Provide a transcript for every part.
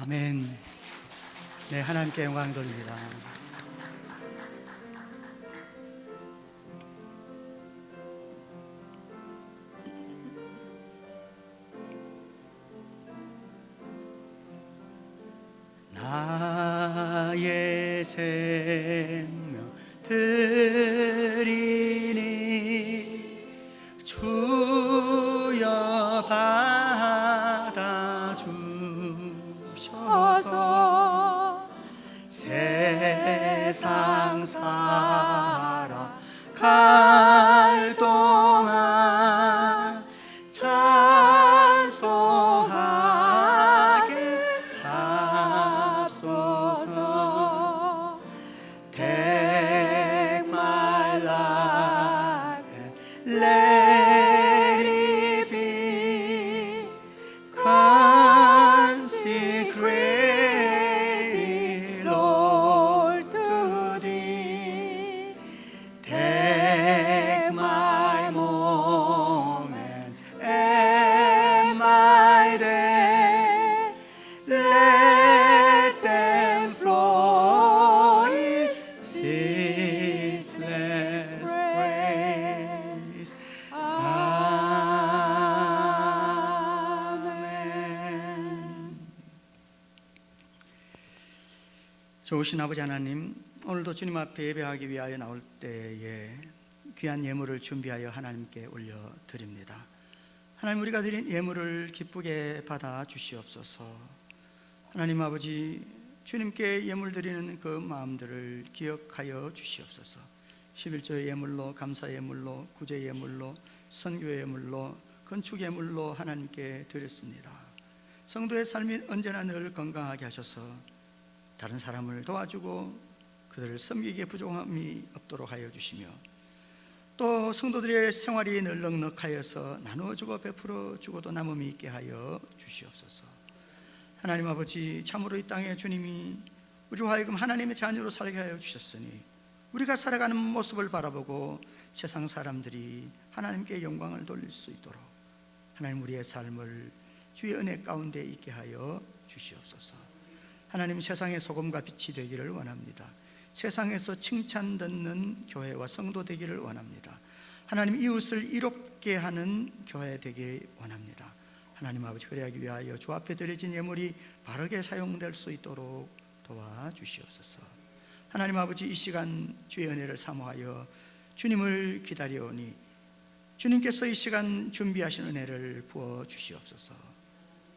아멘. 네, 하나님께 영광 돌립니다. 나의 생명 드리니 주여 받아주셔서 세상 살아갈 동안 찬송하게 하소서. Take my life and let it be consecrated, Lord, to Thee. Take my moments and my day, let them flow in ceaseless praise. 아멘. 좋으신 아버지 하나님, 오늘도 주님 앞에 예배하기 위하여 나올 때에 귀한 예물을 준비하여 하나님께 올려드립니다. 하나님, 우리가 드린 예물을 기쁘게 받아 주시옵소서. 하나님 아버지, 주님께 예물 드리는 그 마음들을 기억하여 주시옵소서. 11조의 예물로, 감사 예물로, 구제 예물로, 선교 예물로, 건축 예물로 하나님께 드렸습니다. 성도의 삶이 언제나 늘 건강하게 하셔서 다른 사람을 도와주고 그들을 섬기기에 부족함이 없도록 하여 주시며, 또 성도들의 생활이 늘 넉넉하여서 나누어주고 베풀어주고도 남음이 있게 하여 주시옵소서. 하나님 아버지, 참으로 이 땅에 주님이 우리로 하여금 하나님의 자녀로 살게 하여 주셨으니 우리가 살아가는 모습을 바라보고 세상 사람들이 하나님께 영광을 돌릴 수 있도록 하나님, 우리의 삶을 주의 은혜 가운데 있게 하여 주시옵소서. 하나님, 세상의 소금과 빛이 되기를 원합니다. 세상에서 칭찬 듣는 교회와 성도 되기를 원합니다. 하나님, 이웃을 이롭게 하는 교회 되길 원합니다. 하나님 아버지, 그래하기 위하여 주 앞에 드려진 예물이 바르게 사용될 수 있도록 도와주시옵소서. 하나님 아버지, 이 시간 주의 은혜를 사모하여 주님을 기다려오니 주님께서 이 시간 준비하신 은혜를 부어주시옵소서.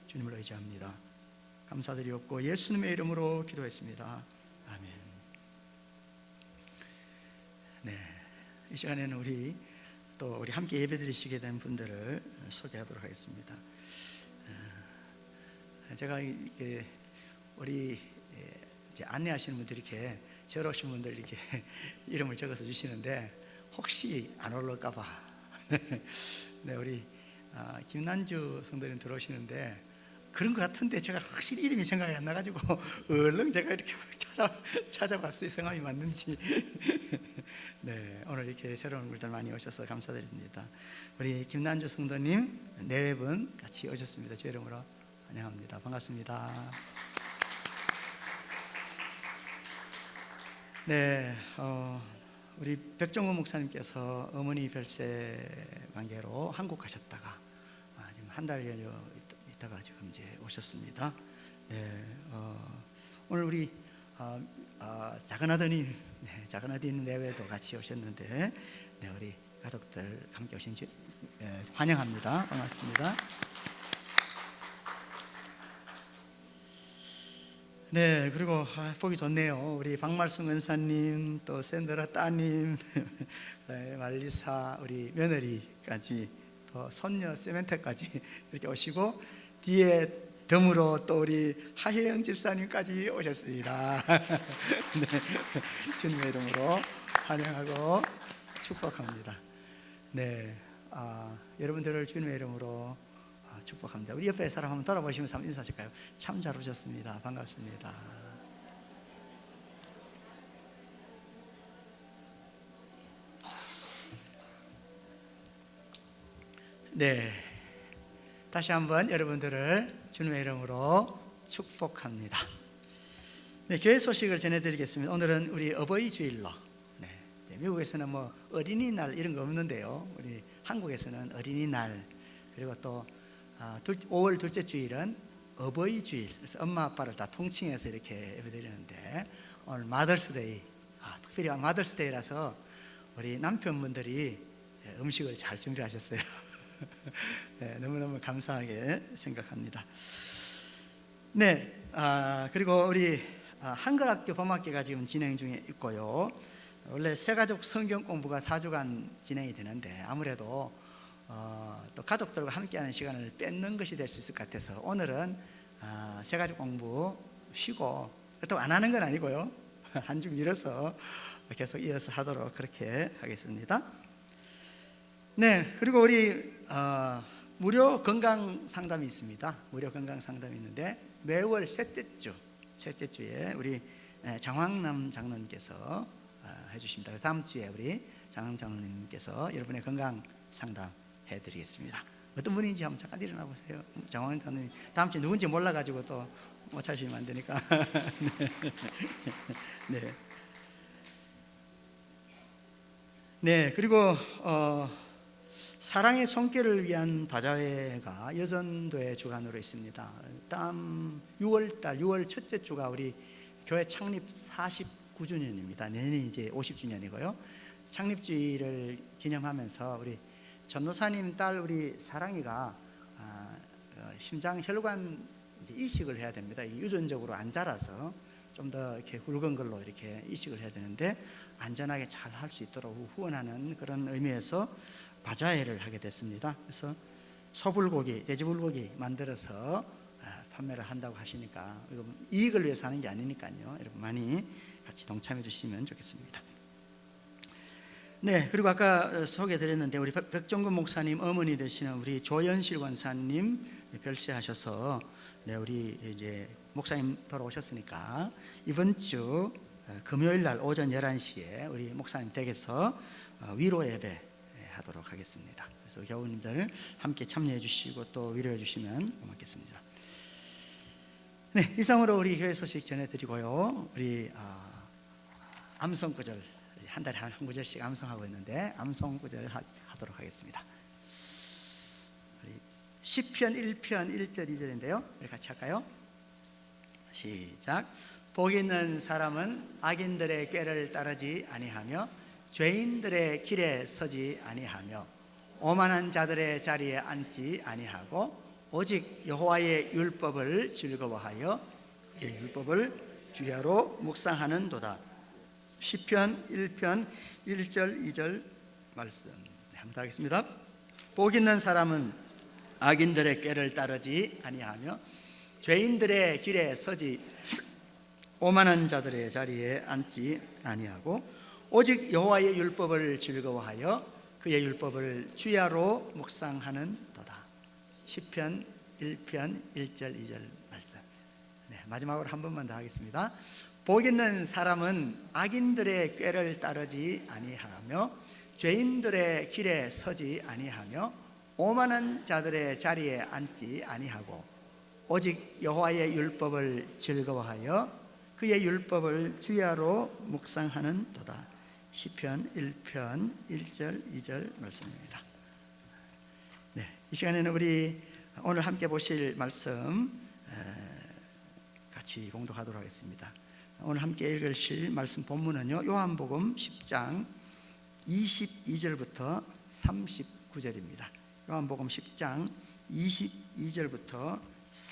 주님을 의지합니다. 감사드리옵고 예수님의 이름으로 기도했습니다. 아멘. 네, 이 시간에는 우리 함께 예배드리시게 된 분들을 소개하도록 하겠습니다. 제가 이렇게 우리 이제 안내하시는 분들이 이렇게 저러 오신 분들 이렇게 이름을 적어서 주시는데 혹시 안 올라올까봐 네, 우리 김난주 성도님 들어오시는데 그런 것 같은데 제가 확실히 이름이 생각이 안 나가지고 얼른 제가 이렇게 찾아봤어요. 성함이 맞는지. 네, 오늘 이렇게 새로운 분들 많이 오셔서 감사드립니다. 우리 김난주 성도님 4분 같이 오셨습니다. 제 이름으로 환영합니다. 반갑습니다. 네, 우리 백종원 목사님께서 어머니 별세 관계로 한국 가셨다가 지금 한 달여 있다가 지금 이제 오셨습니다. 네, 오늘 우리 작은 아드님, 작은 아드님 내외도 같이 오셨는데, 네, 우리 가족들 함께 오신 환영합니다. 반갑습니다. 네, 그리고 보기 좋네요. 우리 박말순 은사님, 또 샌드라 따님, 네, 말리사 우리 며느리까지, 또 손녀 세멘테까지 이렇게 오시고, 뒤에 덤으로 또 우리 하혜영 집사님까지 오셨습니다. 네, 주님의 이름으로 환영하고 축복합니다. 네, 여러분들을 주님의 이름으로 축복합니다. 우리 옆에 사람 한번 돌아보시면서 한번 인사하실까요? 참 잘 오셨습니다. 반갑습니다. 네, 다시 한번 여러분들을 주님의 이름으로 축복합니다. 네, 교회 소식을 전해드리겠습니다. 오늘은 우리 어버이 주일로. 네, 미국에서는 뭐 어린이날 이런 거 없는데요. 우리 한국에서는 어린이날, 그리고 또 5월 둘째 주일은 어버이 주일. 그래서 엄마 아빠를 다 통칭해서 이렇게 예배드리는데, 오늘 마더스데이, 특별히 마더스데이라서 우리 남편분들이 음식을 잘 준비하셨어요. 네, 너무너무 감사하게 생각합니다. 네, 그리고 우리 한글학교 봄학기가 지금 진행 중에 있고요. 원래 새가족 성경 공부가 4주간 진행이 되는데, 아무래도 또 가족들과 함께하는 시간을 뺏는 것이 될 수 있을 것 같아서 오늘은 새가족 공부 쉬고, 또 안 하는 건 아니고요. 한 주 미뤄서 계속 이어서 하도록 그렇게 하겠습니다. 네, 그리고 우리 무료 건강 상담이 있습니다. 무료 건강 상담이 있는데, 매월 셋째 주에 우리 장황남 장로님께서 해주십니다. 다음 주에 우리 장황남 장로님께서 여러분의 건강 상담 해드리겠습니다. 어떤 분인지 한번 잠깐 일어나 보세요. 장황남 장로님 다음 주에 누군지 몰라가지고 또 못 찾으시면 안 되니까. 네. 네, 그리고 사랑의 손길을 위한 바자회가 여전도의 주관으로 있습니다. 다음 6월달 6월 첫째 주가 우리 교회 창립 49주년입니다. 내년이 이제 50주년이고요. 창립주의를 기념하면서 우리 전도사님 딸 우리 사랑이가 심장 혈관 이식을 해야 됩니다. 유전적으로 안 자라서 좀 더 이렇게 굵은 걸로 이렇게 이식을 해야 되는데, 안전하게 잘 할 수 있도록 후원하는 그런 의미에서 바자회를 하게 됐습니다. 그래서 소불고기, 돼지불고기 만들어서 판매를 한다고 하시니까, 이거 이익을 위해서 하는 게 아니니까요. 여러분 많이 같이 동참해 주시면 좋겠습니다. 네, 그리고 아까 소개드렸는데 우리 백종근 목사님 어머니 되시는 우리 조연실 권사님 별세하셔서, 네, 우리 이제 목사님 돌아오셨으니까 이번 주 금요일 날 오전 11시에 우리 목사님 댁에서 위로 예배 하도록 하겠습니다. 그래서 교우님들 함께 참여해 주시고 또 위로해 주시면 고맙겠습니다. 네, 이상으로 우리 교회 소식 전해드리고요. 우리 암송 구절, 한 달에 한 구절씩 암송하고 있는데 암송 구절 하도록 하겠습니다. 시편 1편 1절 2절인데요. 우리 같이 할까요? 시작. 복 있는 사람은 악인들의 꾀를 따르지 아니하며 죄인들의 길에 서지 아니하며 오만한 자들의 자리에 앉지 아니하고 오직 여호와의 율법을 즐거워하여 이 율법을 주야로 묵상하는도다. 시편 1편 1절 2절 말씀. 네, 한번 더 하겠습니다. 복 있는 사람은 악인들의 꾀를 따르지 아니하며 죄인들의 길에 서지 오만한 자들의 자리에 앉지 아니하고 오직 여호와의 율법을 즐거워하여 그의 율법을 주야로 묵상하는 도다. 시편 1편 1절 2절 말씀. 네, 마지막으로 한 번만 더 하겠습니다. 복 있는 사람은 악인들의 꾀를 따르지 아니하며 죄인들의 길에 서지 아니하며 오만한 자들의 자리에 앉지 아니하고 오직 여호와의 율법을 즐거워하여 그의 율법을 주야로 묵상하는 도다. 시편 1편 1절 2절 말씀입니다. 네, 이 시간에는 우리 오늘 함께 보실 말씀 같이 봉독하도록 하겠습니다. 오늘 함께 읽으실 말씀 본문은요, 요한복음 10장 22절부터 39절입니다. 요한복음 10장 22절부터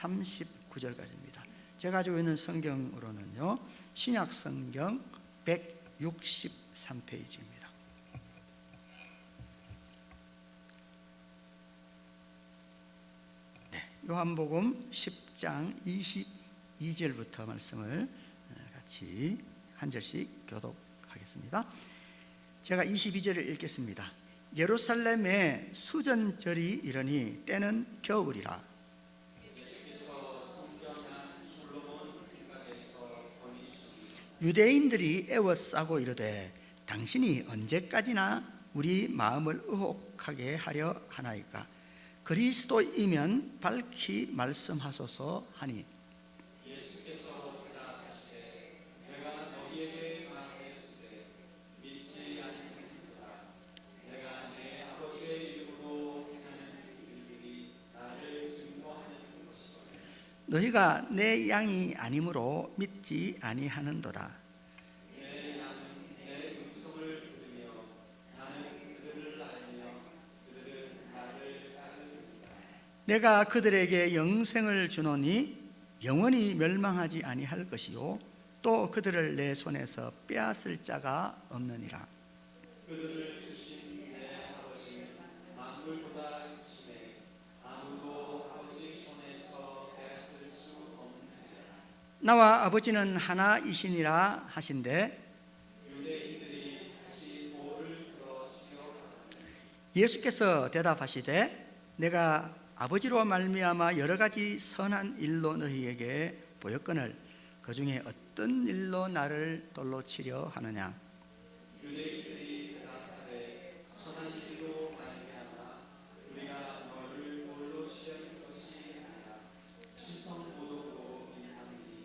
39절까지입니다. 제가 가지고 있는 성경으로는요, 신약 성경 163페이지입니다. 네, 요한복음 10장 22절부터 말씀을 같이 한 절씩 교독하겠습니다. 제가 22절을 읽겠습니다. 예루살렘에 수전절이 이르니 때는 겨울이라. 유대인들이 애워싸고 이르되 당신이 언제까지나 우리 마음을 의혹하게 하려 하나이까? 그리스도이면 밝히 말씀하소서 하니 너희가 내 양이 아니므로 믿지 아니하는도다. 내가 그들에게 영생을 주노니 영원히 멸망하지 아니할 것이요 또 그들을 내 손에서 빼앗을 자가 없느니라. 그들을 주신 내 아버지는 만물보다 크시네 아무도 아버지 손에서 빼앗을 수 없느니라. 나와 아버지는 하나이시니라 하신대 유대인들이 다시 돌을 들어 치려하더니 예수께서 대답하시되 내가 아버지로 말미암아 여러 가지 선한 일로 너희에게 보였거늘 그 중에 어떤 일로 나를 돌로 치려 하느냐. 유대인들이 대답하되 선한 일로 말미암아 우리가 너를 돌로 치려는 것이 아니라 시선보도로 인하니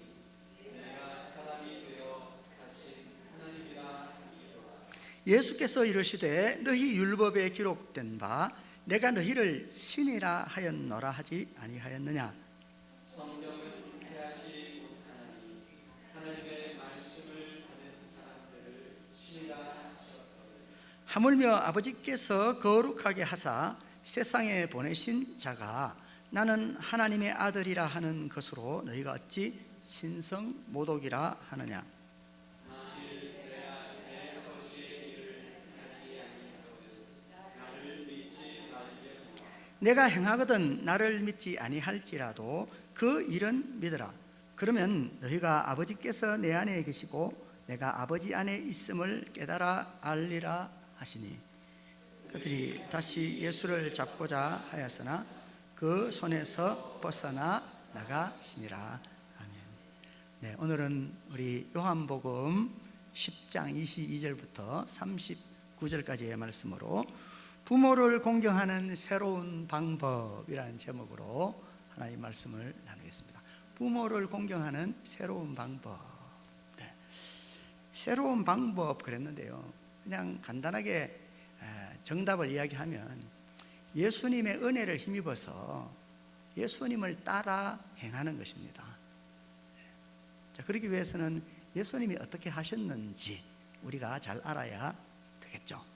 내가 사람이 되어 갇힌 하나님이라 하니라. 예수께서 이르시되 너희 율법에 기록된 바 내가 너희를 신이라 하였노라 하지 아니하였느냐. 성경은 패하지 못하나니 하나님의 말씀을 받은 사람들을 신이라 하셨거든. 하물며 아버지께서 거룩하게 하사 세상에 보내신 자가 나는 하나님의 아들이라 하는 것으로 너희가 어찌 신성 모독이라 하느냐. 내가 행하거든 나를 믿지 아니할지라도 그 일은 믿으라. 그러면 너희가 아버지께서 내 안에 계시고 내가 아버지 안에 있음을 깨달아 알리라 하시니 그들이 다시 예수를 잡고자 하였으나 그 손에서 벗어나 나가시니라. 아멘. 네, 오늘은 우리 요한복음 10장 22절부터 39절까지의 말씀으로 부모를 공경하는 새로운 방법이라는 제목으로 하나의 말씀을 나누겠습니다. 부모를 공경하는 새로운 방법. 네. 새로운 방법 그랬는데요. 그냥 간단하게 정답을 이야기하면 예수님의 은혜를 힘입어서 예수님을 따라 행하는 것입니다. 자, 그러기 위해서는 예수님이 어떻게 하셨는지 우리가 잘 알아야 되겠죠.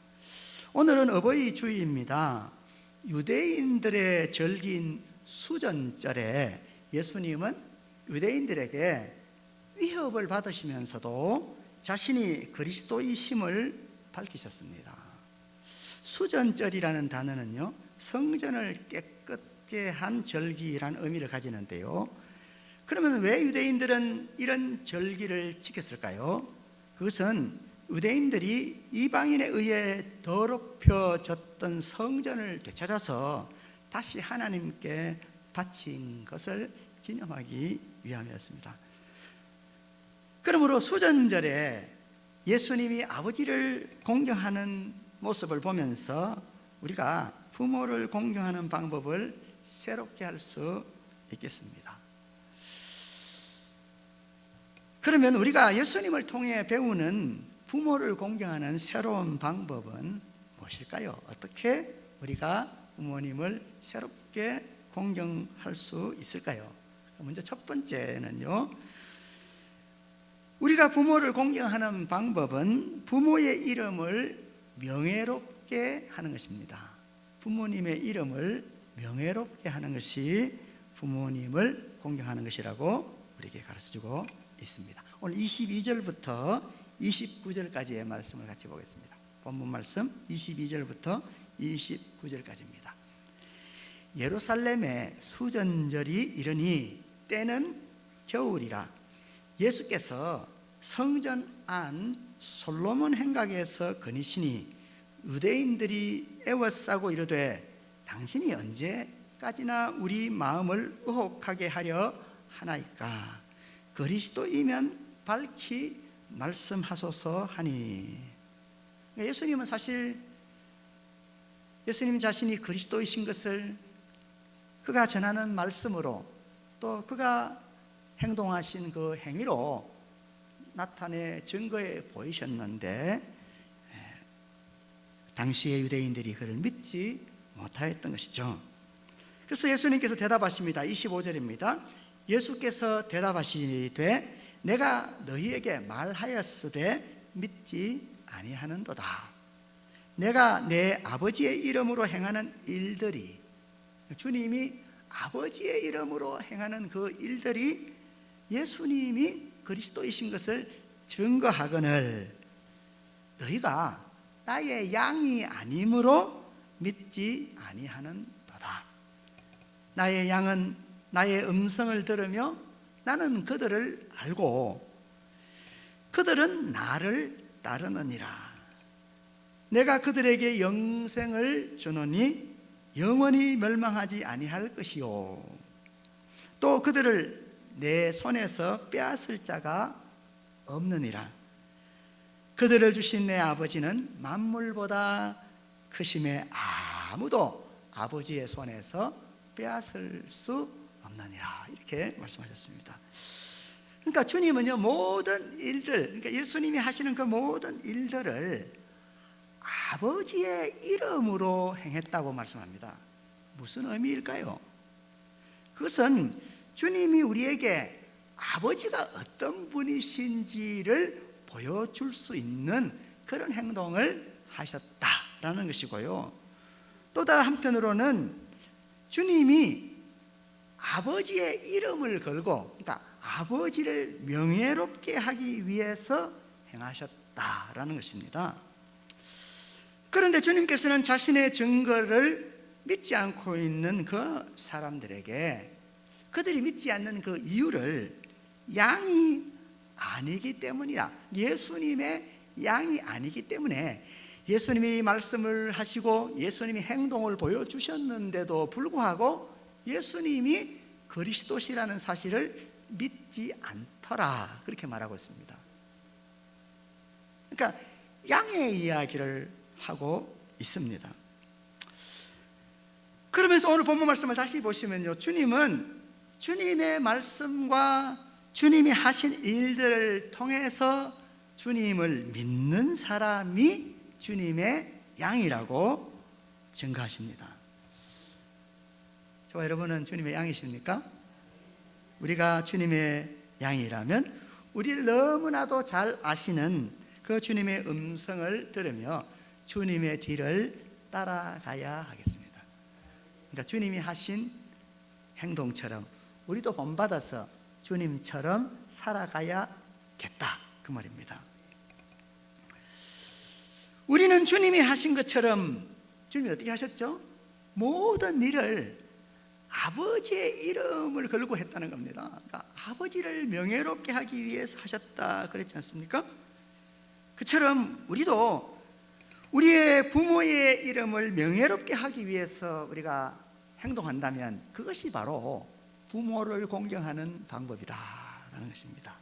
오늘은 어버이 주일입니다. 유대인들의 절기인 수전절에 예수님은 유대인들에게 위협을 받으시면서도 자신이 그리스도이심을 밝히셨습니다. 수전절이라는 단어는요, 성전을 깨끗게 한 절기라는 의미를 가지는데요. 그러면 왜 유대인들은 이런 절기를 지켰을까요? 그것은 유대인들이 이방인에 의해 더럽혀졌던 성전을 되찾아서 다시 하나님께 바친 것을 기념하기 위함이었습니다. 그러므로 수전절에 예수님이 아버지를 공경하는 모습을 보면서 우리가 부모를 공경하는 방법을 새롭게 할 수 있겠습니다. 그러면 우리가 예수님을 통해 배우는 부모를 공경하는 새로운 방법은 무엇일까요? 어떻게 우리가 부모님을 새롭게 공경할 수 있을까요? 먼저 첫 번째는요, 우리가 부모를 공경하는 방법은 부모의 이름을 명예롭게 하는 것입니다. 부모님의 이름을 명예롭게 하는 것이 부모님을 공경하는 것이라고 우리에게 가르쳐주고 있습니다. 오늘 22절부터 29절까지의 말씀을 같이 보겠습니다. 본문 말씀 22절부터 29절까지입니다. 예루살렘에 수전절이 이르니 때는 겨울이라 예수께서 성전 안 솔로몬 행각에서 거니시니 유대인들이 애워싸고 이르되 당신이 언제까지나 우리 마음을 의혹하게 하려 하나이까. 그리스도이면 밝히 말씀하소서 하니. 예수님은 사실 예수님 자신이 그리스도이신 것을 그가 전하는 말씀으로 또 그가 행동하신 그 행위로 나타내 증거해 보이셨는데 당시의 유대인들이 그를 믿지 못하였던 것이죠. 그래서 예수님께서 대답하십니다. 25절입니다. 예수께서 대답하시되 내가 너희에게 말하였으되 믿지 아니하는도다. 내가 내 아버지의 이름으로 행하는 일들이, 주님이 아버지의 이름으로 행하는 그 일들이 예수님이 그리스도이신 것을 증거하거늘 너희가 나의 양이 아니므로 믿지 아니하는도다. 나의 양은 나의 음성을 들으며 나는 그들을 알고 그들은 나를 따르느니라. 내가 그들에게 영생을 주노니 영원히 멸망하지 아니할 것이요 또 그들을 내 손에서 빼앗을 자가 없느니라. 그들을 주신 내 아버지는 만물보다 크심에 아무도 아버지의 손에서 빼앗을 수 없느니라. 이렇게 말씀하셨습니다. 그러니까 주님은요, 모든 일들, 그러니까 예수님이 하시는 그 모든 일들을 아버지의 이름으로 행했다고 말씀합니다. 무슨 의미일까요? 그것은 주님이 우리에게 아버지가 어떤 분이신지를 보여줄 수 있는 그런 행동을 하셨다라는 것이고요. 또 다른 한편으로는 주님이 아버지의 이름을 걸고, 그러니까 아버지를 명예롭게 하기 위해서 행하셨다라는 것입니다. 그런데 주님께서는 자신의 증거를 믿지 않고 있는 그 사람들에게 그들이 믿지 않는 그 이유를 양이 아니기 때문이라, 예수님의 양이 아니기 때문에 예수님이 말씀을 하시고 예수님이 행동을 보여주셨는데도 불구하고 예수님이 그리스도시라는 사실을 믿지 않더라, 그렇게 말하고 있습니다. 그러니까 양의 이야기를 하고 있습니다. 그러면서 오늘 본문 말씀을 다시 보시면요, 주님은 주님의 말씀과 주님이 하신 일들을 통해서 주님을 믿는 사람이 주님의 양이라고 증거하십니다. 저와 여러분은 주님의 양이십니까? 우리가 주님의 양이라면 우리를 너무나도 잘 아시는 그 주님의 음성을 들으며 주님의 뒤를 따라가야 하겠습니다. 그러니까 주님이 하신 행동처럼 우리도 본받아서 주님처럼 살아가야겠다, 그 말입니다. 우리는 주님이 하신 것처럼, 주님이 어떻게 하셨죠? 모든 일을 아버지의 이름을 걸고 했다는 겁니다. 그러니까 아버지를 명예롭게 하기 위해서 하셨다 그랬지 않습니까? 그처럼 우리도 우리의 부모의 이름을 명예롭게 하기 위해서 우리가 행동한다면 그것이 바로 부모를 공경하는 방법이다라는 것입니다.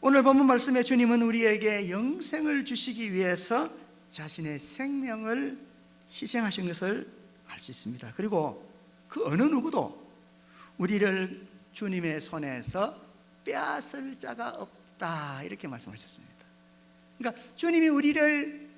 오늘 본문 말씀에 주님은 우리에게 영생을 주시기 위해서 자신의 생명을 희생하신 것을 알 수 있습니다. 그리고 그 어느 누구도 우리를 주님의 손에서 빼앗을 자가 없다, 이렇게 말씀하셨습니다. 그러니까 주님이 우리를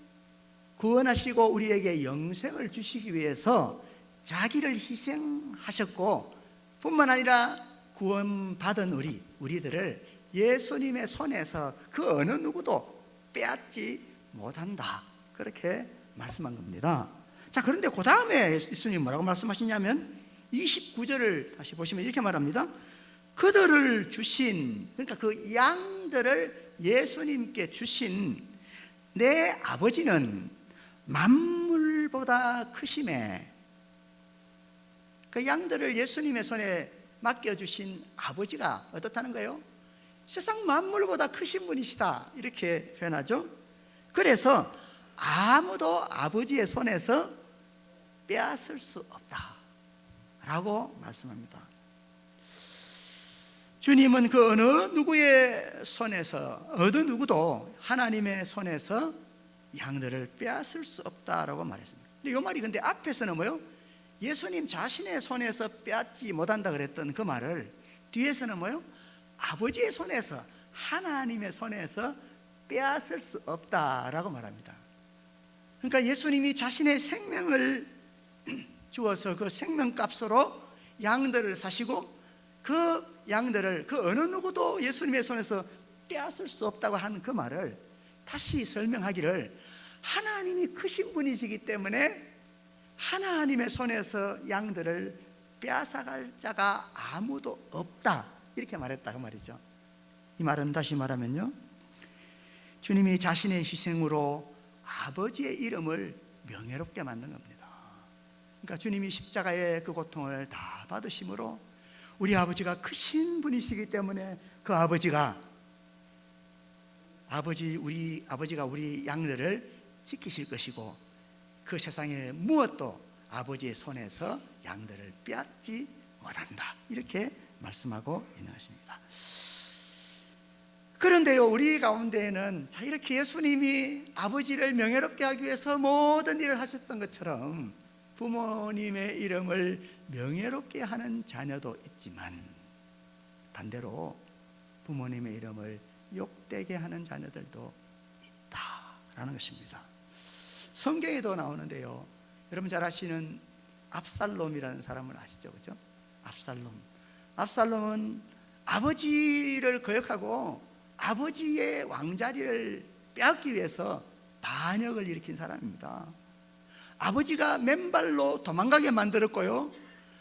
구원하시고 우리에게 영생을 주시기 위해서 자기를 희생하셨고, 뿐만 아니라 구원받은 우리들을 예수님의 손에서 그 어느 누구도 빼앗지 못한다, 그렇게 말씀한 겁니다. 자, 그런데 그 다음에 예수님 뭐라고 말씀하시냐면 29절을 다시 보시면 이렇게 말합니다. 그들을 주신, 그러니까 그 양들을 예수님께 주신 내 아버지는 만물보다 크심에, 그 양들을 예수님의 손에 맡겨주신 아버지가 어떻다는 거예요? 세상 만물보다 크신 분이시다, 이렇게 표현하죠. 그래서 아무도 아버지의 손에서 빼앗을 수 없다 라고 말씀합니다. 주님은 그 어느 누구의 손에서, 어느 누구도 하나님의 손에서 양들을 빼앗을 수 없다라고 말했습니다. 근데 이 말이 근데 앞에서는 뭐요? 예수님 자신의 손에서 빼앗지 못한다 그랬던 그 말을 뒤에서는 뭐요? 아버지의 손에서, 하나님의 손에서 빼앗을 수 없다라고 말합니다. 그러니까 예수님이 자신의 생명을 주어서 그 생명값으로 양들을 사시고 그 양들을 그 어느 누구도 예수님의 손에서 빼앗을 수 없다고 하는 그 말을 다시 설명하기를, 하나님이 크신 분이시기 때문에 하나님의 손에서 양들을 빼앗아갈 자가 아무도 없다, 이렇게 말했다 그 말이죠. 이 말은 다시 말하면요, 주님이 자신의 희생으로 아버지의 이름을 명예롭게 만든 겁니다. 그러니까 주님이 십자가의 그 고통을 다 받으심으로 우리 아버지가 크신 분이시기 때문에 그 아버지가 우리 양들을 지키실 것이고, 그 세상에 무엇도 아버지의 손에서 양들을 빼앗지 못한다, 이렇게 말씀하고 있는 것입니다. 그런데요, 우리 가운데에는 이렇게 예수님이 아버지를 명예롭게 하기 위해서 모든 일을 하셨던 것처럼 부모님의 이름을 명예롭게 하는 자녀도 있지만, 반대로 부모님의 이름을 욕되게 하는 자녀들도 있다라는 것입니다. 성경에도 나오는데요, 여러분 잘 아시는 압살롬이라는 사람을 아시죠? 그죠? 압살롬은 아버지를 거역하고 아버지의 왕자리를 빼앗기 위해서 반역을 일으킨 사람입니다. 아버지가 맨발로 도망가게 만들었고요,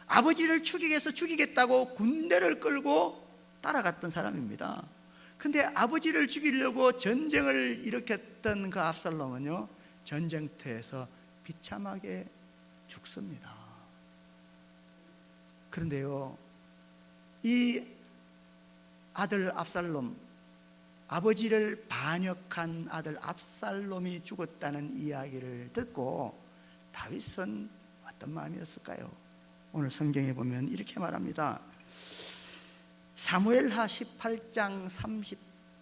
아버지를 죽이기 위해서 죽이겠다고 군대를 끌고 따라갔던 사람입니다. 근데 아버지를 죽이려고 전쟁을 일으켰던 그 압살롬은요, 전쟁터에서 비참하게 죽습니다. 그런데요, 이 아들 압살롬, 아버지를 반역한 아들 압살롬이 죽었다는 이야기를 듣고 다윗은 어떤 마음이었을까요? 오늘 성경에 보면 이렇게 말합니다. 사무엘하 18장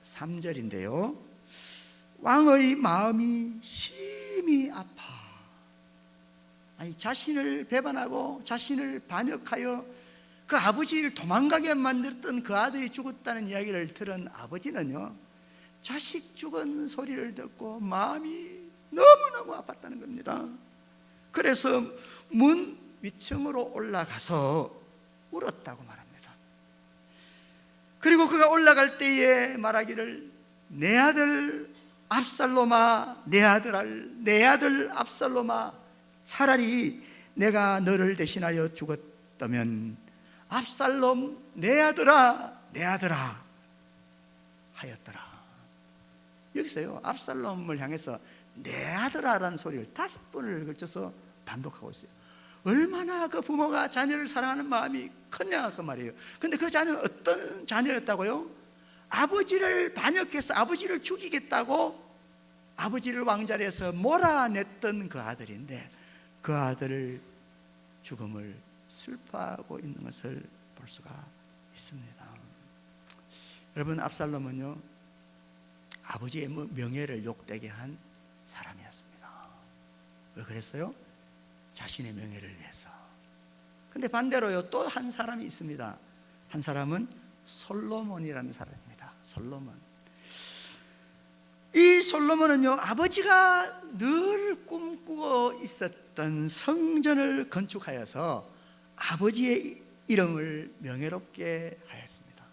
33절인데요 왕의 마음이 심히 아파, 자신을 배반하고 자신을 반역하여 그 아버지를 도망가게 만들었던 그 아들이 죽었다는 이야기를 들은 아버지는요, 자식 죽은 소리를 듣고 마음이 너무너무 아팠다는 겁니다. 그래서 문 위층으로 올라가서 울었다고 말합니다. 그리고 그가 올라갈 때에 말하기를, 내 아들 압살롬아, 내 아들 압살롬아, 차라리 내가 너를 대신하여 죽었다면 압살롬 내 아들아 하였더라. 여기서요, 압살롬을 향해서 내 아들아라는 소리를 5번을 걸쳐서 반복하고 있어요. 얼마나 그 부모가 자녀를 사랑하는 마음이 컸냐 그 말이에요. 근데 그 자녀는 어떤 자녀였다고요? 아버지를 반역해서 아버지를 죽이겠다고 아버지를 왕자리에서 몰아냈던 그 아들인데, 그 아들을 죽음을 슬퍼하고 있는 것을 볼 수가 있습니다. 여러분, 압살롬은요, 아버지의 명예를 욕되게 한 사람이었습니다. 왜 그랬어요? 자신의 명예를 위해서. 근데 반대로요, 또 한 사람이 있습니다. 한 사람은 솔로몬이라는 사람입니다. 이 솔로몬은요, 아버지가 늘 꿈꾸고 있었던 성전을 건축하여서 아버지의 이름을 명예롭게 하였습니다.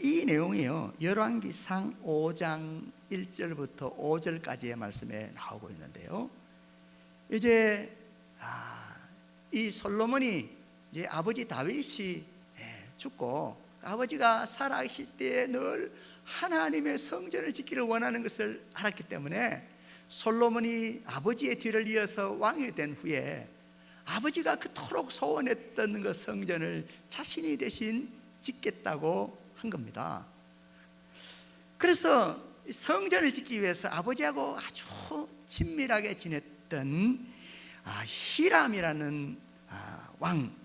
이 내용이요, 열왕기상 5장 1절부터 5절까지의 말씀에 나오고 있는데요, 이제 이 솔로몬이 이제 아버지 다윗이 죽고 아버지가 살아계실 때에 늘 하나님의 성전을 짓기를 원하는 것을 알았기 때문에 솔로몬이 아버지의 뒤를 이어서 왕이 된 후에 아버지가 그토록 소원했던 그 성전을 자신이 대신 짓겠다고 한 겁니다. 그래서 성전을 짓기 위해서 아버지하고 아주 친밀하게 지냈던 히람이라는 왕,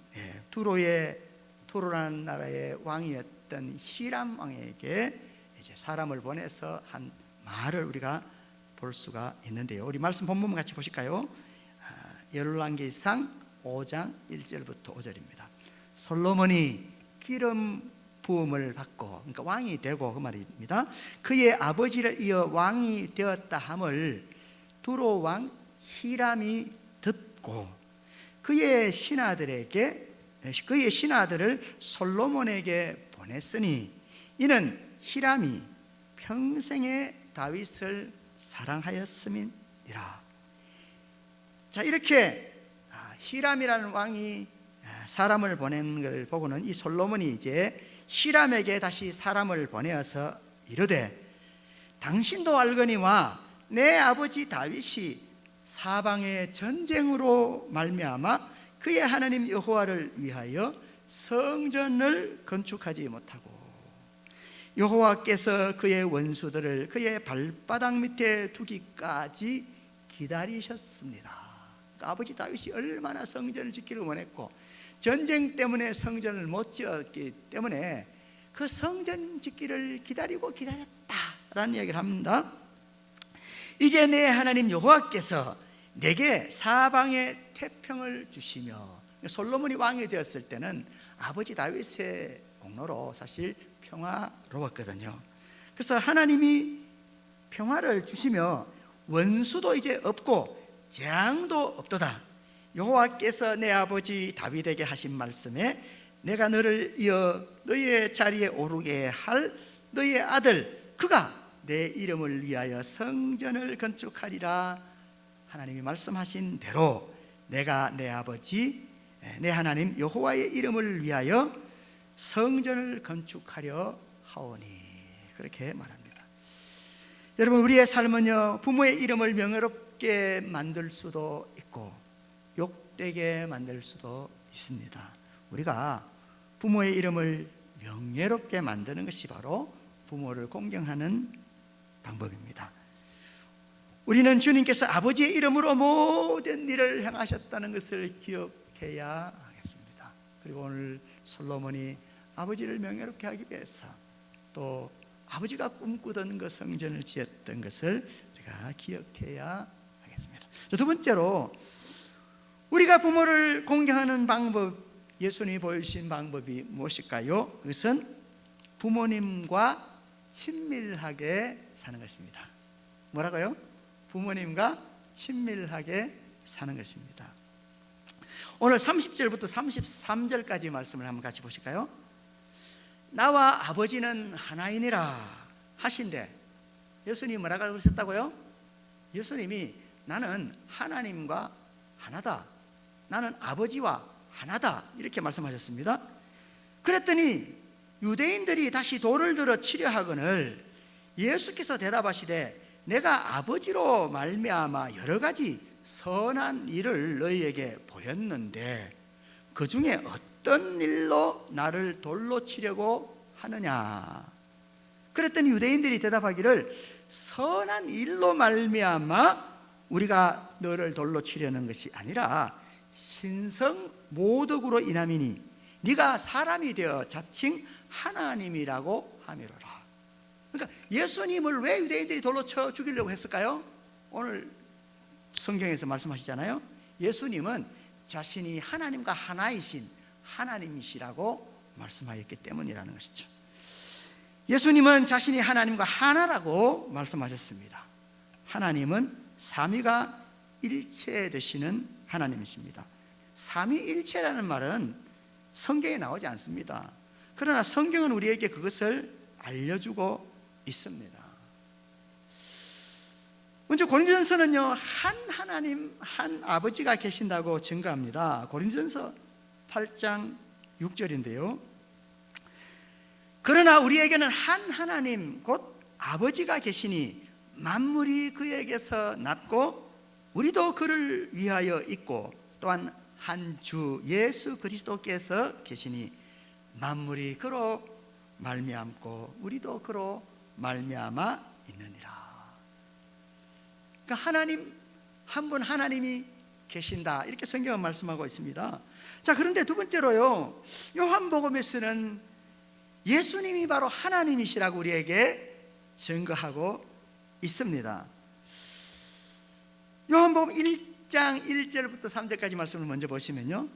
두로라는 나라의 왕이었던 히람 왕에게 이제 사람을 보내서 한 말을 우리가 볼 수가 있는데요, 우리 말씀 본문 같이 보실까요? 열왕기상 5장 1절부터 5절입니다. 솔로몬이 기름 부음을 받고, 그러니까 왕이 되고 그 말입니다. 그의 아버지를 이어 왕이 되었다 함을 두로 왕 히람이 듣고 그의 신하들에게 그의 신하들을 솔로몬에게 보냈으니 이는 히람이 평생에 다윗을 사랑하였음이니라. 자, 이렇게 히람이라는 왕이 사람을 보낸 걸 보고는 이 솔로몬이 이제 히람에게 다시 사람을 보내어서 이르되 당신도 알거니와 내 아버지 다윗이 사방의 전쟁으로 말미암아 그의 하나님 여호와를 위하여 성전을 건축하지 못하고 여호와께서 그의 원수들을 그의 발바닥 밑에 두기까지 기다리셨습니다. 그러니까 아버지 다윗이 얼마나 성전을 짓기를 원했고 전쟁 때문에 성전을 못 지었기 때문에 그 성전 짓기를 기다리고 기다렸다라는 이야기를 합니다. 이제 내 하나님 여호와께서 내게 사방에 태평을 주시며, 솔로몬이 왕이 되었을 때는 아버지 다윗의 공로로 사실 평화로웠거든요. 그래서 하나님이 평화를 주시며 원수도 이제 없고 재앙도 없도다. 여호와께서 내 아버지 다윗에게 하신 말씀에 내가 너를 이어 너의 자리에 오르게 할 너의 아들 그가 내 이름을 위하여 성전을 건축하리라. 하나님이 말씀하신 대로 내가 내 아버지 내 하나님 여호와의 이름을 위하여 성전을 건축하려 하오니, 그렇게 말합니다. 여러분, 우리의 삶은요, 부모의 이름을 명예롭게 만들 수도 있고 욕되게 만들 수도 있습니다. 우리가 부모의 이름을 명예롭게 만드는 것이 바로 부모를 공경하는 방법입니다. 우리는 주님께서 아버지의 이름으로 모든 일을 행하셨다는 것을 기억해야 하겠습니다. 그리고 오늘 솔로몬이 아버지를 명예롭게 하기 위해서 또 아버지가 꿈꾸던 그 성전을 지었던 것을 우리가 기억해야 하겠습니다. 두 번째로 우리가 부모를 공경하는 방법, 예수님이 보여주신 방법이 무엇일까요? 그것은 부모님과 친밀하게 사는 것입니다. 뭐라고요? 부모님과 친밀하게 사는 것입니다. 오늘 30절부터 33절까지 말씀을 한번 같이 보실까요? 나와 아버지는 하나이니라 하신대. 예수님이 뭐라고 그러셨다고요? 예수님이 나는 하나님과 하나다, 나는 아버지와 하나다, 이렇게 말씀하셨습니다. 그랬더니 유대인들이 다시 돌을 들어 치려 하거늘 예수께서 대답하시되 내가 아버지로 말미암아 여러 가지 선한 일을 너희에게 보였는데 그 중에 어떤 일로 나를 돌로 치려고 하느냐. 그랬더니 유대인들이 대답하기를 선한 일로 말미암아 우리가 너를 돌로 치려는 것이 아니라 신성 모독으로 인함이니 네가 사람이 되어 자칭 하나님이라고 하미로라. 그러니까 예수님을 왜 유대인들이 돌로 쳐 죽이려고 했을까요? 오늘 성경에서 말씀하시잖아요. 예수님은 자신이 하나님과 하나이신 하나님이시라고 말씀하였기 때문이라는 것이죠. 예수님은 자신이 하나님과 하나라고 말씀하셨습니다. 하나님은 삼위가 일체되시는 하나님이십니다. 삼위일체라는 말은 성경에 나오지 않습니다. 그러나 성경은 우리에게 그것을 알려주고 있습니다. 먼저 고린도전서는요, 한 하나님, 한 아버지가 계신다고 증거합니다. 고린도전서 8장 6절인데요. 그러나 우리에게는 한 하나님 곧 아버지가 계시니 만물이 그에게서 났고 우리도 그를 위하여 있고 또한 한 주 예수 그리스도께서 계시니 만물이 그로 말미암고 우리도 그로 말미암아 있느니라. 그러니까 하나님 한 분 하나님이 계신다, 이렇게 성경은 말씀하고 있습니다. 자, 그런데 두 번째로요, 요한복음에서는 예수님이 바로 하나님이시라고 우리에게 증거하고 있습니다. 요한복음 1장 1절부터 3절까지 말씀을 먼저 보시면요,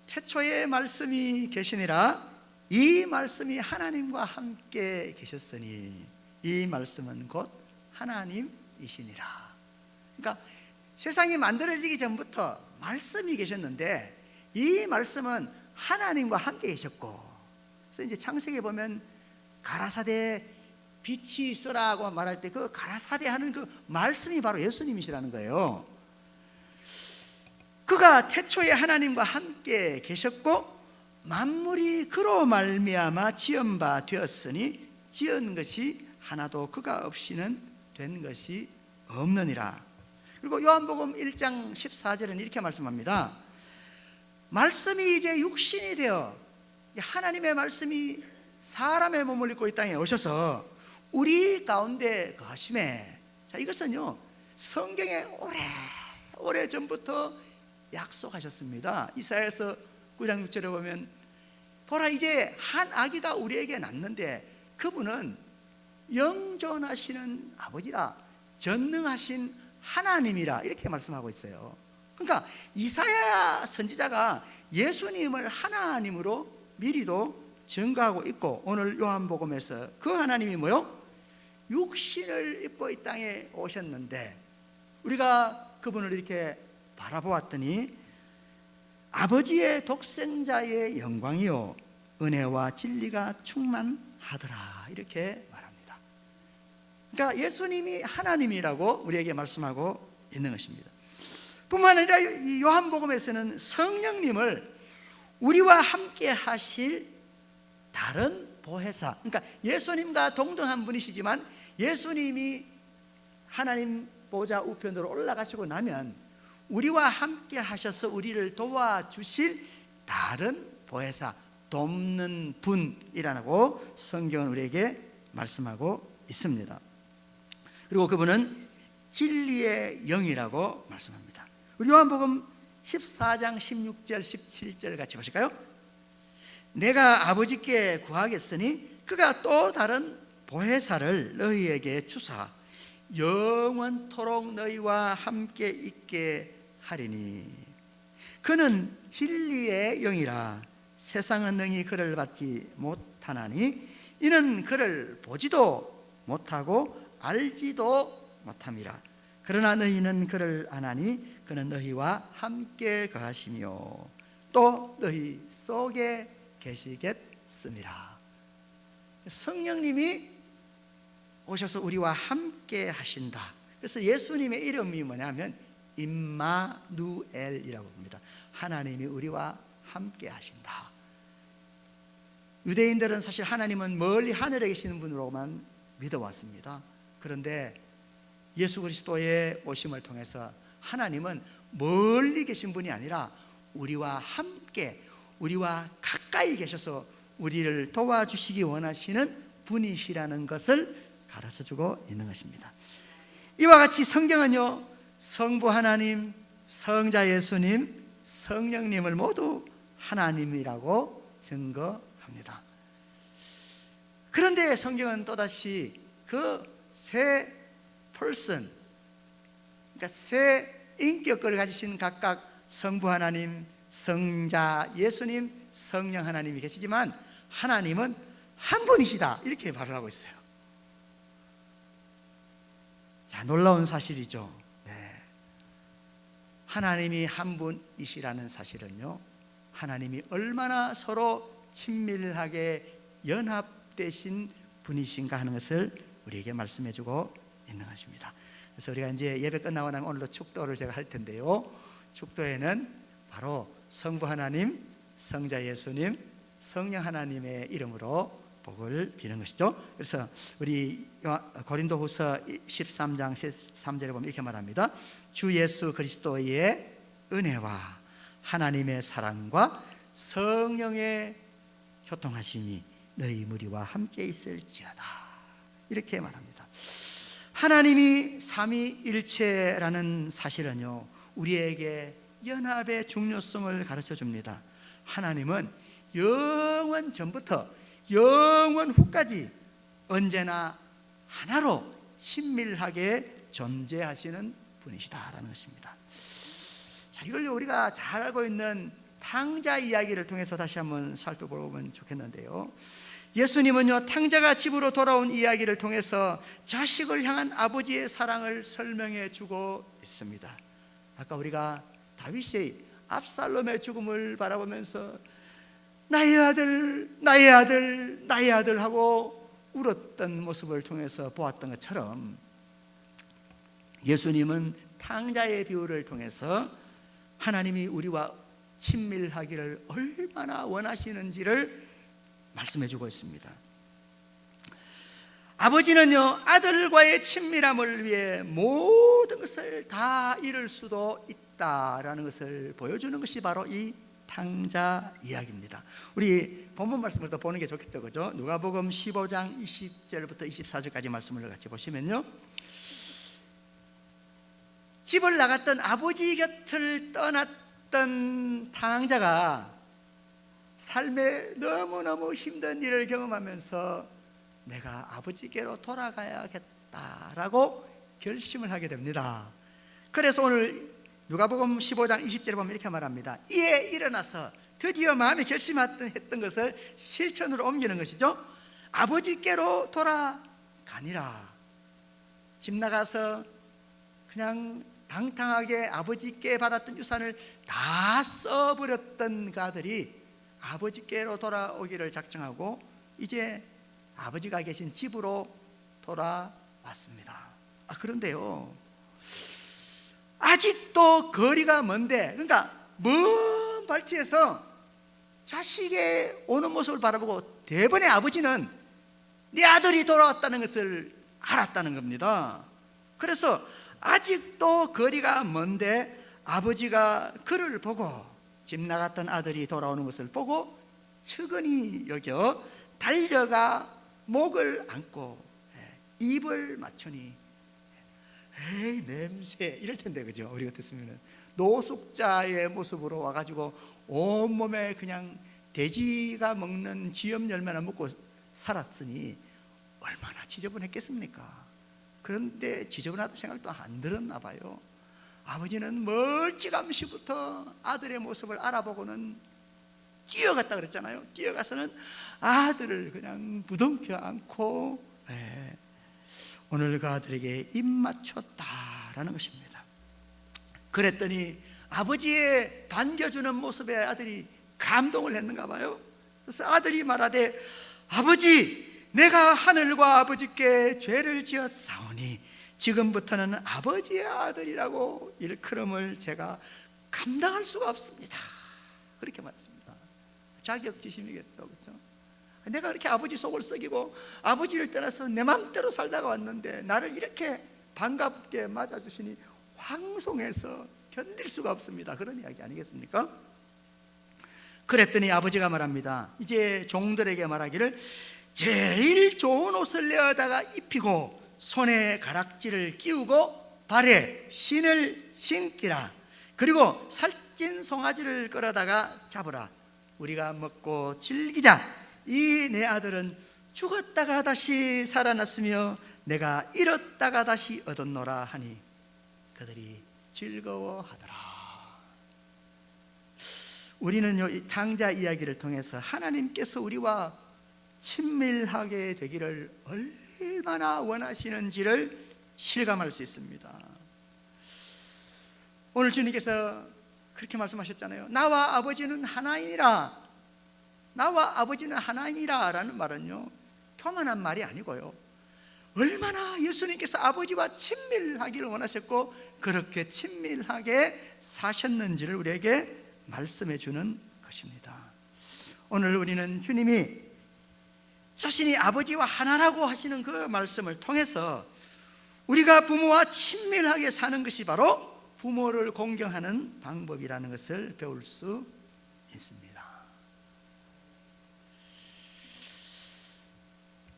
태초에 말씀이 계시니라 이 말씀이 하나님과 함께 계셨으니 이 말씀은 곧 하나님이시니라. 그러니까 세상이 만들어지기 전부터 말씀이 계셨는데 이 말씀은 하나님과 함께 계셨고, 그래서 이제 창세기에 보면 가라사대 빛이 있어라고 말할 때 그 가라사대 하는 그 말씀이 바로 예수님이시라는 거예요. 그가 태초에 하나님과 함께 계셨고 만물이 그로 말미암아 지은 바 되었으니 지은 것이 하나도 그가 없이는 된 것이 없느니라. 그리고 요한복음 1장 14절은 이렇게 말씀합니다. 말씀이 이제 육신이 되어 하나님의 말씀이 사람의 몸을 입고 이 땅에 오셔서 우리 가운데 거하심에, 자, 이것은요 성경에 오래 전부터 약속하셨습니다. 이사야서 9장 6절에 보면 보라 이제 한 아기가 우리에게 낳는데 그분은 영존하시는 아버지라 전능하신 하나님이라 이렇게 말씀하고 있어요. 그러니까 이사야 선지자가 예수님을 하나님으로 미리도 증거하고 있고, 오늘 요한복음에서 그 하나님이 뭐요? 육신을 입고 이 땅에 오셨는데 우리가 그분을 이렇게 바라보았더니 아버지의 독생자의 영광이요 은혜와 진리가 충만하더라 이렇게 말합니다. 그러니까 예수님이 하나님이라고 우리에게 말씀하고 있는 것입니다. 뿐만 아니라 이 요한복음에서는 성령님을 우리와 함께 하실 다른 보혜사, 그러니까 예수님과 동등한 분이시지만 예수님이 하나님 보좌 우편으로 올라가시고 나면 우리와 함께 하셔서 우리를 도와주실 다른 보혜사, 돕는 분이라고 성경은 우리에게 말씀하고 있습니다. 그리고 그분은 진리의 영이라고 말씀합니다. 우리 요한복음 14장 16절 17절 같이 보실까요? 내가 아버지께 구하겠으니 그가 또 다른 보혜사를 너희에게 주사 영원토록 너희와 함께 있게 하리니 그는 진리의 영이라 세상은 능히 그를 받지 못하나니 이는 그를 보지도 못하고 알지도 못함이라. 그러나 너희는 그를 아나니 그는 너희와 함께 거하시며 또 너희 속에 계시겠습니다. 성령님이 오셔서 우리와 함께 하신다. 그래서 예수님의 이름이 뭐냐면 임마누엘이라고 합니다. 하나님이 우리와 함께 하신다. 유대인들은 사실 하나님은 멀리 하늘에 계시는 분으로만 믿어왔습니다. 그런데 예수 그리스도의 오심을 통해서 하나님은 멀리 계신 분이 아니라 우리와 함께, 우리와 가까이 계셔서 우리를 도와주시기 원하시는 분이시라는 것을 가르쳐주고 있는 것입니다. 이와 같이 성경은요 성부 하나님, 성자 예수님, 성령님을 모두 하나님이라고 증거합니다. 그런데 성경은 또다시 그 세 person, 그러니까 세 인격을 가지신 각각 성부 하나님, 성자 예수님, 성령 하나님이 계시지만 하나님은 한 분이시다 이렇게 말을 하고 있어요. 자, 놀라운 사실이죠. 네. 하나님이 한 분이시라는 사실은요 하나님이 얼마나 서로 친밀하게 연합되신 분이신가 하는 것을 우리에게 말씀해주고 있는 것입니다. 그래서 우리가 이제 예배 끝나고 나면 오늘도 축도를 제가 할 텐데요, 축도에는 바로 성부 하나님, 성자 예수님, 성령 하나님의 이름으로 복을 비는 것이죠. 그래서 우리 고린도후서 13장 13절에 보면 이렇게 말합니다. 주 예수 그리스도의 은혜와 하나님의 사랑과 성령의 교통하심이 너희 무리와 함께 있을지어다 이렇게 말합니다. 하나님이 삼위일체라는 사실은요 우리에게 연합의 중요성을 가르쳐 줍니다. 하나님은 영원 전부터 영원 후까지 언제나 하나로 친밀하게 존재하시는 분이시다라는 것입니다. 자, 이걸 우리가 잘 알고 있는 탕자 이야기를 통해서 다시 한번 살펴보면 좋겠는데요, 예수님은요 탕자가 집으로 돌아온 이야기를 통해서 자식을 향한 아버지의 사랑을 설명해 주고 있습니다. 아까 우리가 다윗의 압살롬의 죽음을 바라보면서 나의 아들, 나의 아들, 나의 아들 하고 울었던 모습을 통해서 보았던 것처럼 예수님은 탕자의 비유를 통해서 하나님이 우리와 친밀하기를 얼마나 원하시는지를 말씀해 주고 있습니다. 아버지는요, 아들과의 친밀함을 위해 모든 것을 다 잃을 수도 있다라는 것을 보여주는 것이 바로 이 탕자 이야기입니다. 우리 본문 말씀을 더 보는 게 좋겠죠, 그죠? 누가복음 15장 20절부터 24절까지 말씀을 같이 보시면요, 집을 나갔던 아버지 곁을 떠났던 탕자가 삶에 너무너무 힘든 일을 경험하면서 내가 아버지께로 돌아가야겠다라고 결심을 하게 됩니다. 그래서 오늘 누가복음 15장 20절에 보면 이렇게 말합니다. 이에 일어나서 드디어 마음에 결심했던 것을 실천으로 옮기는 것이죠. 아버지께로 돌아가니라. 집 나가서 그냥 방탕하게 아버지께 받았던 유산을 다 써버렸던 그 아들이 아버지께로 돌아오기를 작정하고 이제 아버지가 계신 집으로 돌아왔습니다. 그런데요, 아직도 거리가 먼데, 그러니까 먼 발치에서 자식의 오는 모습을 바라보고 대번에 아버지는 네 아들이 돌아왔다는 것을 알았다는 겁니다. 그래서 아직도 거리가 먼데 아버지가 그를 보고, 집 나갔던 아들이 돌아오는 것을 보고 측은히 여겨 달려가 목을 안고 입을 맞추니, 에이 냄새, 이럴 텐데, 그죠? 우리 같았으면 노숙자의 모습으로 와가지고 온몸에 그냥 돼지가 먹는 쥐염 열매나 먹고 살았으니 얼마나 지저분했겠습니까? 그런데 지저분하다 생각도 안 들었나 봐요. 아버지는 멀찌감치부터 아들의 모습을 알아보고는 뛰어갔다 그랬잖아요. 뛰어가서는 아들을 그냥 부둥켜 안고 오늘 그 아들에게 입 맞췄다라는 것입니다. 그랬더니 아버지의 반겨주는 모습에 아들이 감동을 했는가 봐요. 그래서 아들이 말하되, 아버지, 내가 하늘과 아버지께 죄를 지었사오니 지금부터는 아버지의 아들이라고 일컬음을 제가 감당할 수가 없습니다. 그렇게 말했습니다. 자격지심이겠죠, 그렇죠? 내가 그렇게 아버지 속을 썩이고 아버지를 떠나서 내 맘대로 살다가 왔는데 나를 이렇게 반갑게 맞아주시니 황송해서 견딜 수가 없습니다. 그런 이야기 아니겠습니까? 그랬더니 아버지가 말합니다. 이제 종들에게 말하기를, 제일 좋은 옷을 내어다가 입히고 손에 가락지를 끼우고 발에 신을 신기라. 그리고 살찐 송아지를 끌어다가 잡으라. 우리가 먹고 즐기자. 이 내 아들은 죽었다가 다시 살아났으며 내가 잃었다가 다시 얻었노라 하니 그들이 즐거워하더라. 우리는요, 이 탕자 이야기를 통해서 하나님께서 우리와 친밀하게 되기를 얼마나 원하시는지를 실감할 수 있습니다. 오늘 주님께서 그렇게 말씀하셨잖아요. 나와 아버지는 하나이니라. 나와 아버지는 하나이니라 라는 말은요, 교만한 말이 아니고요, 얼마나 예수님께서 아버지와 친밀하기를 원하셨고 그렇게 친밀하게 사셨는지를 우리에게 말씀해 주는 것입니다. 오늘 우리는 주님이 자신이 아버지와 하나라고 하시는 그 말씀을 통해서 우리가 부모와 친밀하게 사는 것이 바로 부모를 공경하는 방법이라는 것을 배울 수 있습니다.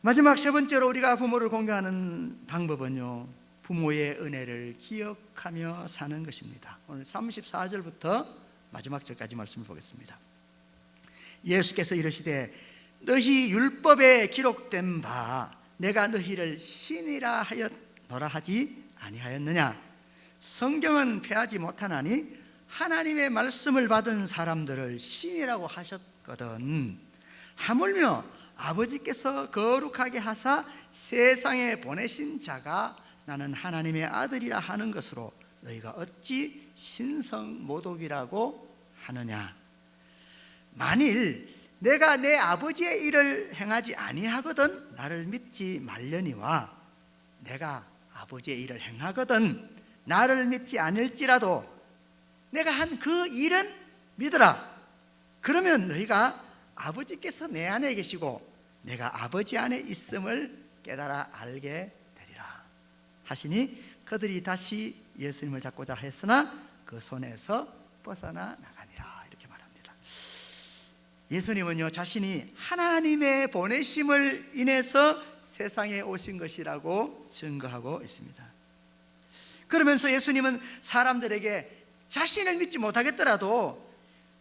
마지막 세 번째로 우리가 부모를 공경하는 방법은요, 부모의 은혜를 기억하며 사는 것입니다. 오늘 34절부터 마지막 절까지 말씀을 보겠습니다. 예수께서 이르시되, 너희 율법에 기록된 바 내가 너희를 신이라 하였노라 하지 아니하였느냐? 성경은 폐하지 못하나니 하나님의 말씀을 받은 사람들을 신이라고 하셨거든. 하물며 아버지께서 거룩하게 하사 세상에 보내신 자가 나는 하나님의 아들이라 하는 것으로 너희가 어찌 신성모독이라고 하느냐? 만일 내가 내 아버지의 일을 행하지 아니하거든 나를 믿지 말려니와 내가 아버지의 일을 행하거든 나를 믿지 않을지라도 내가 한 그 일은 믿으라. 그러면 너희가 아버지께서 내 안에 계시고 내가 아버지 안에 있음을 깨달아 알게 되리라 하시니 그들이 다시 예수님을 잡고자 했으나 그 손에서 벗어나 나가니라. 이렇게 말합니다. 예수님은요 자신이 하나님의 보내심을 인해서 세상에 오신 것이라고 증거하고 있습니다. 그러면서 예수님은 사람들에게 자신을 믿지 못하겠더라도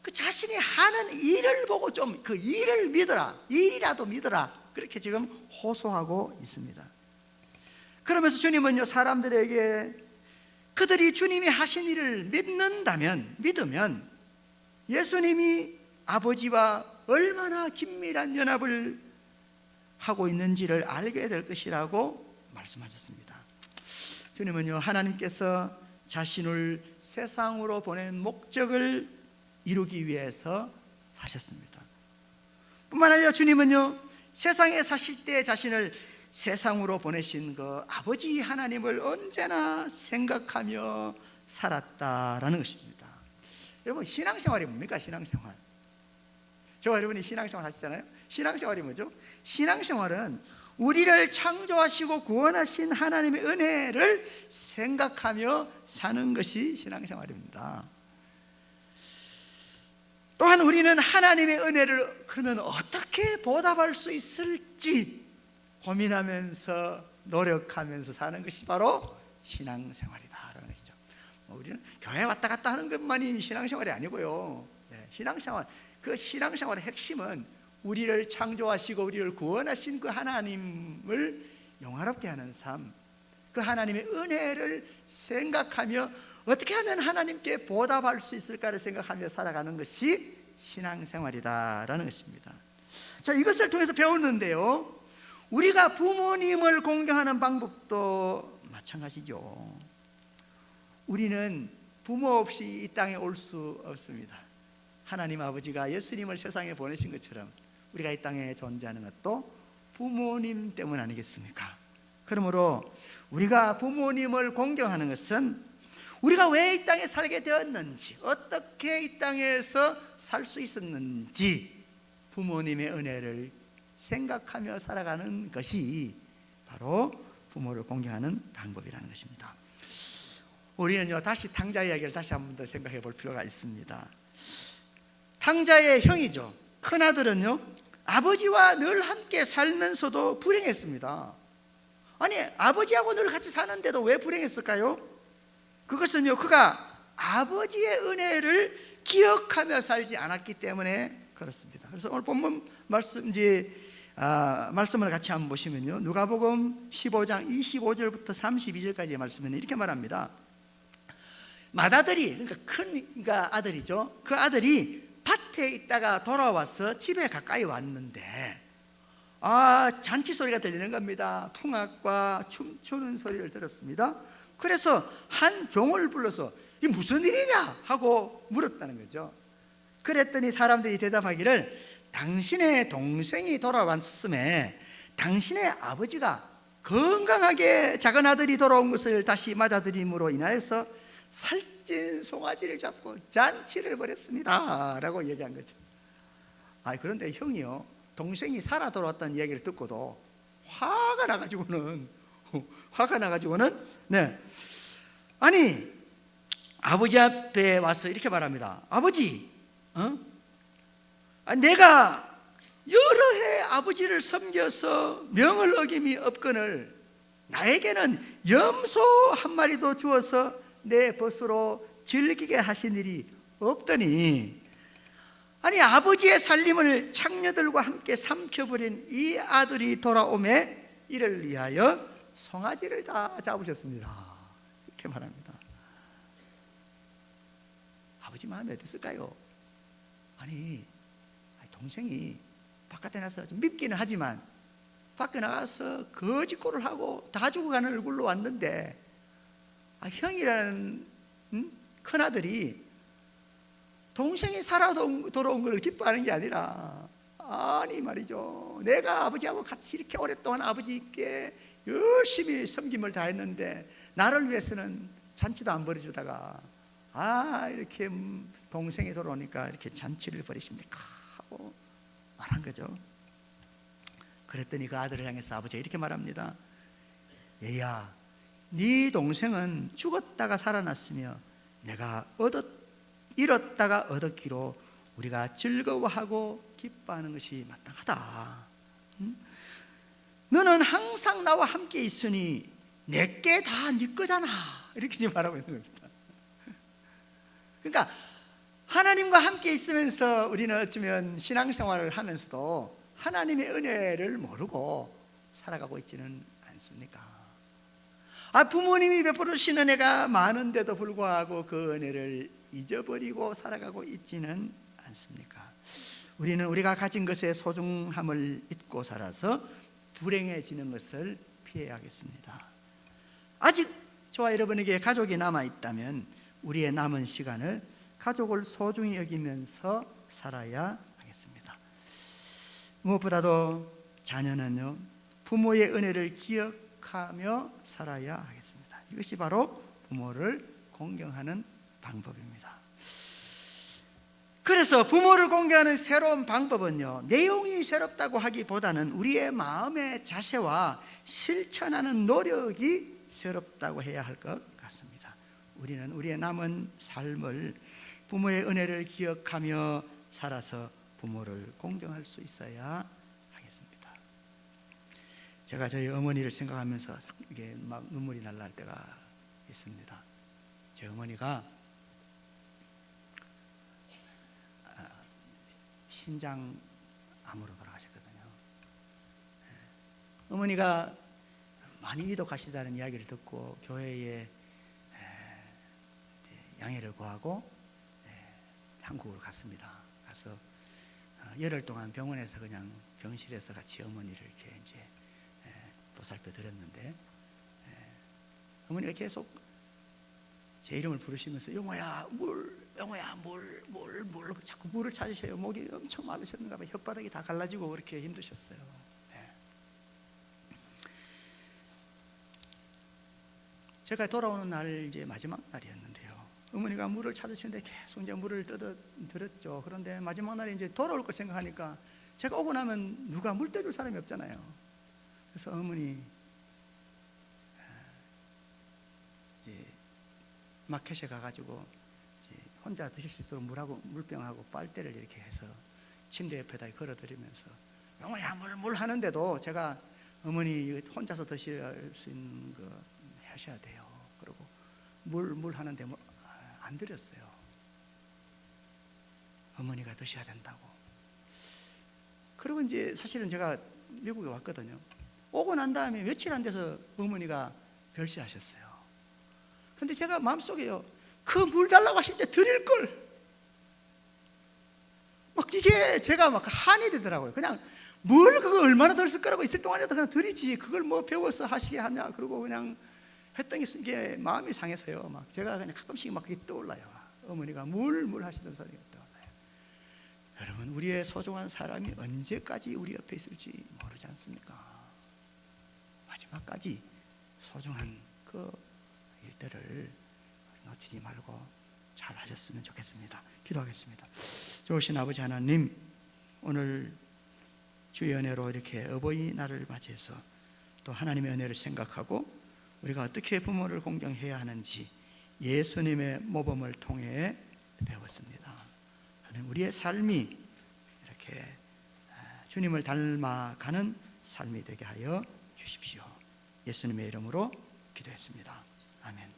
그 자신이 하는 일을 보고 좀 그 일을 믿어라, 일이라도 믿어라, 그렇게 지금 호소하고 있습니다. 그러면서 주님은요 사람들에게 그들이 주님이 하신 일을 믿으면 예수님이 아버지와 얼마나 긴밀한 연합을 하고 있는지를 알게 될 것이라고 말씀하셨습니다. 주님은요 하나님께서 자신을 세상으로 보낸 목적을 이루기 위해서 사셨습니다. 뿐만 아니라 주님은요 세상에 사실 때 자신을 세상으로 보내신 그 아버지 하나님을 언제나 생각하며 살았다라는 것입니다. 여러분 신앙생활이 뭡니까? 신앙생활. 저와 여러분이 신앙생활 하시잖아요. 신앙생활이 뭐죠? 신앙생활은 우리를 창조하시고 구원하신 하나님의 은혜를 생각하며 사는 것이 신앙생활입니다. 또한 우리는 하나님의 은혜를 그러면 어떻게 보답할 수 있을지 고민하면서 노력하면서 사는 것이 바로 신앙생활이다라는 것이죠. 우리는 교회 왔다 갔다 하는 것만이 신앙생활이 아니고요. 신앙생활, 그 신앙생활의 핵심은 우리를 창조하시고 우리를 구원하신 그 하나님을 영화롭게 하는 삶, 그 하나님의 은혜를 생각하며 어떻게 하면 하나님께 보답할 수 있을까를 생각하며 살아가는 것이 신앙생활이다라는 것입니다. 자, 이것을 통해서 배우는데요 우리가 부모님을 공경하는 방법도 마찬가지죠. 우리는 부모 없이 이 땅에 올 수 없습니다. 하나님 아버지가 예수님을 세상에 보내신 것처럼 우리가 이 땅에 존재하는 것도 부모님 때문 아니겠습니까? 그러므로 우리가 부모님을 공경하는 것은 우리가 왜 이 땅에 살게 되었는지, 어떻게 이 땅에서 살 수 있었는지 부모님의 은혜를 생각하며 살아가는 것이 바로 부모를 공경하는 방법이라는 것입니다. 우리는요 다시 탕자 이야기를 다시 한 번 더 생각해 볼 필요가 있습니다. 탕자의 형이죠. 큰아들은요 아버지와 늘 함께 살면서도 불행했습니다. 아니 아버지하고 늘 같이 사는데도 왜 불행했을까요? 그것은요 그가 아버지의 은혜를 기억하며 살지 않았기 때문에 그렇습니다. 그래서 오늘 본문 말씀을 같이 한번 보시면요 누가복음 15장 25절부터 32절까지의 말씀은 이렇게 말합니다. 맏아들이, 그러니까 큰 아들이죠. 그 아들이 밭에 있다가 돌아와서 집에 가까이 왔는데 잔치 소리가 들리는 겁니다. 풍악과 춤추는 소리를 들었습니다. 그래서 한 종을 불러서 이게 무슨 일이냐 하고 물었다는 거죠. 그랬더니 사람들이 대답하기를 당신의 동생이 돌아왔음에 당신의 아버지가 건강하게 작은 아들이 돌아온 것을 다시 맞아들임으로 인하여서 살찐 송아지를 잡고 잔치를 벌였습니다 라고 얘기한 거죠. 그런데 형이요 동생이 살아 돌아왔다는 얘기를 듣고도 화가 나가지고는 아니 아버지 앞에 와서 이렇게 말합니다. 아버지, 내가 여러 해 아버지를 섬겨서 명을 어김이 없거늘 나에게는 염소 한 마리도 주어서 내 벗으로 즐기게 하신 일이 없더니 아니 아버지의 살림을 창녀들과 함께 삼켜버린 이 아들이 돌아오매 이를 위하여 송아지를 다 잡으셨습니다. 이렇게 말합니다. 아버지 마음이 어땠을까요? 아니 동생이 바깥에 나서 좀 밉기는 하지만 밖에 나가서 거짓골을 하고 다 죽어가는 얼굴로 왔는데 형이라는 큰아들이 동생이 살아 돌아온 걸 기뻐하는 게 아니라 아니 말이죠, 내가 아버지하고 같이 이렇게 오랫동안 아버지께 열심히 섬김을 다했는데 나를 위해서는 잔치도 안 벌여주다가 이렇게 동생이 돌아오니까 이렇게 잔치를 벌이십니까 하고 말한 거죠. 그랬더니 그 아들을 향해서 아버지가 이렇게 말합니다. 얘야, 네 동생은 죽었다가 살아났으며 내가 잃었다가 얻었기로 우리가 즐거워하고 기뻐하는 것이 마땅하다. 너는 항상 나와 함께 있으니 내게 다 네 거잖아. 이렇게 지금 말하고 있는 겁니다. 그러니까 하나님과 함께 있으면서 우리는 어쩌면 신앙생활을 하면서도 하나님의 은혜를 모르고 살아가고 있지는 않습니까? 부모님이 베풀어 주신 은혜가 많은데도 불구하고 그 은혜를 잊어버리고 살아가고 있지는 않습니까? 우리는 우리가 가진 것의 소중함을 잊고 살아서 불행해지는 것을 피해야겠습니다. 아직 저와 여러분에게 가족이 남아있다면 우리의 남은 시간을 가족을 소중히 여기면서 살아야 하겠습니다. 무엇보다도 자녀는요, 부모의 은혜를 기억하며 살아야 하겠습니다. 이것이 바로 부모를 공경하는 방법입니다. 그래서 부모를 공경하는 새로운 방법은요, 내용이 새롭다고 하기보다는 우리의 마음의 자세와 실천하는 노력이 새롭다고 해야 할 것 같습니다. 우리는 우리의 남은 삶을 부모의 은혜를 기억하며 살아서 부모를 공경할 수 있어야 하겠습니다. 제가 저희 어머니를 생각하면서 이게 막 눈물이 날라올 때가 있습니다. 제 어머니가 신장암으로 돌아가셨거든요. 어머니가 많이 이독하시다는 이야기를 듣고 교회에 양해를 구하고 한국으로 갔습니다. 가서 열흘 동안 병원에서 그냥 병실에서 같이 어머니를 이렇게 이제 보살펴 드렸는데, 어머니가 계속 제 이름을 부르시면서 영호야 물, 영호야 물 자꾸 물을 찾으셔요. 목이 엄청 마르셨는가 봐요. 혓바닥이 다 갈라지고 그렇게 힘드셨어요. 제가 돌아오는 날 이제 마지막 날이었는데요, 어머니가 물을 찾으시는데 계속 이제 물을 드렸죠. 그런데 마지막 날에 이제 돌아올 걸 생각하니까 제가 오고 나면 누가 물 떠줄 사람이 없잖아요. 그래서 어머니 이제 마켓에 가가지고 이제 혼자 드실 수 있도록 물병하고 빨대를 이렇게 해서 침대 옆에다 걸어드리면서 영호야 물 하는데도 제가 어머니 혼자서 드실 수 있는 거 하셔야 돼요. 그리고 물 하는데 안 드렸어요. 어머니가 드셔야 된다고. 그리고 이제 사실은 제가 미국에 왔거든요. 오고 난 다음에 며칠 안 돼서 어머니가 별세하셨어요. 근데 제가 마음속에요, 그 물 달라고 하실 때 드릴 걸. 막 이게 제가 막 한이 되더라고요. 그냥 뭘 그거 얼마나 더 쓸 거라고 있을 동안에도 그냥 드리지. 그걸 뭐 배워서 하시게 하냐. 그러고 그냥 했던 게 마음이 상해서요. 막 제가 그냥 가끔씩 막 그게 떠올라요. 어머니가 물 하시던 소리가 떠올라요. 여러분, 우리의 소중한 사람이 언제까지 우리 옆에 있을지 모르지 않습니까? 마지막까지 소중한 그 일들을 놓치지 말고 잘 하셨으면 좋겠습니다. 기도하겠습니다. 좋으신 아버지 하나님, 오늘 주의 은혜로 이렇게 어버이날을 맞이해서 또 하나님의 은혜를 생각하고 우리가 어떻게 부모를 공경해야 하는지 예수님의 모범을 통해 배웠습니다. 우리의 삶이 이렇게 주님을 닮아가는 삶이 되게 하여 주십시오. 예수님의 이름으로 기도했습니다. 아멘.